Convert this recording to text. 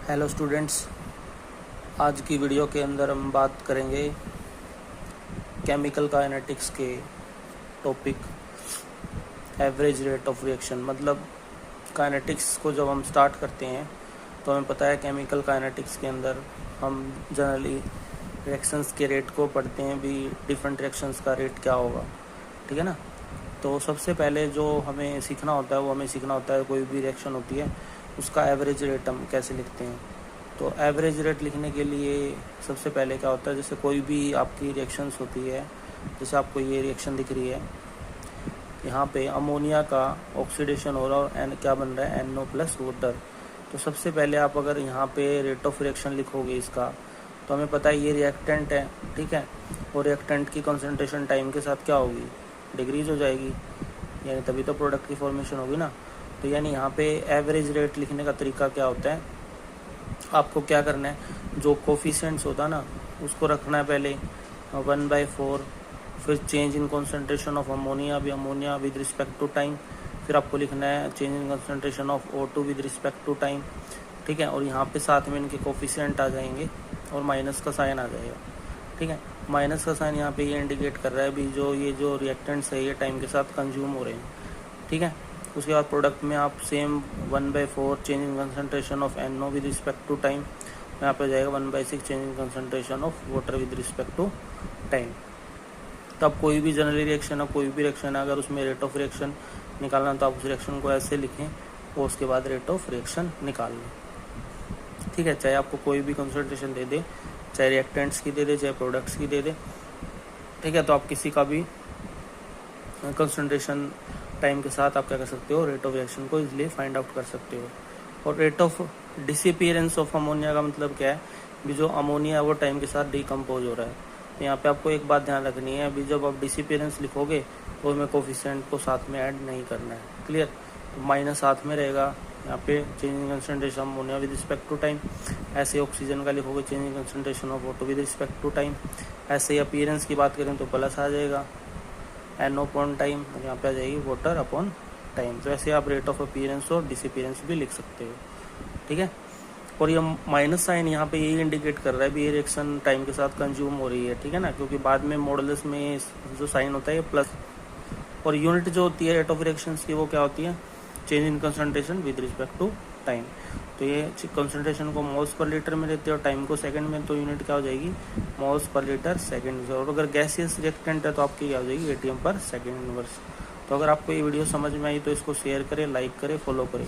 Hello students, आज की video के अंदर हम बात करेंगे केमिकल काइनेटिक्स के topic average rate of reaction. मतलब काइनेटिक्स को जब हम स्टार्ट करते हैं तो हमें पता है केमिकल काइनेटिक्स के अंदर हम जनरली रिएक्शंस के रेट को पढ़ते हैं भी, डिफरेंट रिएक्शंस का रेट क्या होगा, ठीक है ना। तो सबसे पहले जो हमें सीखना होता है वो हमें सीखना होता है कोई भी रिएक्शन होती है उसका एवरेज रेट हम कैसे लिखते हैं। तो एवरेज रेट लिखने के लिए सबसे पहले क्या होता है, जैसे कोई भी आपकी रिएक्शंस होती है, जैसे आपको ये रिएक्शन दिख रही है, यहाँ पे अमोनिया का ऑक्सीडेशन हो रहा है और एन क्या बन रहा है, NO प्लस वाटर। तो सबसे पहले आप अगर यहाँ पे रेट ऑफ रिएक्शन लिखोगे इसका, तो हमें पता है ये रिएक्टेंट है, ठीक है, और रिएक्टेंट की कंसंट्रेशन टाइम के साथ क्या होगी, डिक्रीज हो जाएगी, यानी तभी तो प्रोडक्ट की फॉर्मेशन होगी ना। तो यानी यहाँ पे एवरेज रेट लिखने का तरीका क्या होता है, आपको क्या करना है, जो कोफिशिएंट्स होता है ना उसको रखना है पहले 1/4, फिर change in concentration of ammonia with respect to time, फिर आपको लिखना है change in concentration of O2 with respect to time, ठीक है। और यहाँ पे साथ में इनके कोफिशिएंट आ जाएंगे और माइनस का साइन आ जाएगा, ठीक है। माइनस का साइन यहाँ पे ये इंडिकेट कर रहा है भी ये जो रिएक्टेंट्स है ये टाइम के साथ कंज्यूम हो रहे हैं, ठीक है। उसके बाद प्रोडक्ट में आप same 1/4 change in concentration of NO with respect to time, यहाँ पे जाएगा 1/6 change in concentration of water with respect to time. तब कोई भी जनरली रिएक्शन है, कोई भी रिएक्शन है, अगर उसमें रेट ऑफ रिएक्शन निकालना तो आप उस रिएक्शन को ऐसे लिखें और उसके बाद रेट ऑफ रिएक्शन निकाल लें, ठीक है। चाहे आपको कोई भी कंसंट्रेशन दे दे, चाहे रिएक्टेंट्स की दे दे, चाहे प्रोडक्ट्स की दे दे, ठीक है। तो आप किसी का भी कंसंट्रेशन टाइम के साथ आप क्या कर सकते हो, रेट ऑफ रिएक्शन को इजीली फाइंड आउट कर सकते हो। और rate of disappearance of ammonia का मतलब क्या है, भी जो अमोनिया है वो टाइम के साथ डिकम्पोज हो रहा है। तो यहाँ पे आपको एक बात ध्यान रखनी है, अभी जब आप डिसअपीयरेंस लिखोगे तो उसमें कोफिशिएंट को साथ में ऐड नहीं करना है, क्लियर। तो माइनस साथ में रहेगा, यहाँ पे change in concentration ammonia with respect to time, ऐसे ऑक्सीजन का लिखोगे change in concentration of O2 with respect to time. ऐसे ही अपीयरेंस की बात करें तो प्लस आ जाएगा NO अपॉन टाइम, यहाँ पे आ जाएगी वाटर अपॉन टाइम। तो ऐसे आप रेट ऑफ अपीयरेंस और डिसअपीयरेंस भी लिख सकते हो, ठीक है। और ये माइनस साइन यहाँ पे यही इंडिकेट कर रहा है भी ये रिएक्शन टाइम के साथ कंज्यूम हो रही है, ठीक है ना, क्योंकि बाद में मॉडुलस में जो साइन होता है ये प्लस। और यूनिट जो होती है रेट ऑफ रिएक्शंस की वो क्या होती है, change in concentration with respect to time. तो ये कंसंट्रेशन को मोल्स पर लीटर में लेते हैं और टाइम को सेकंड में, तो यूनिट क्या हो जाएगी, मोल्स पर लीटर सेकंड। और अगर गैसियस रिएक्टेंट है तो आपकी क्या हो जाएगी, ATM पर सेकंड इनवर्स। तो अगर आपको ये वीडियो समझ में आई तो इसको शेयर करें, लाइक करें, फॉलो करें।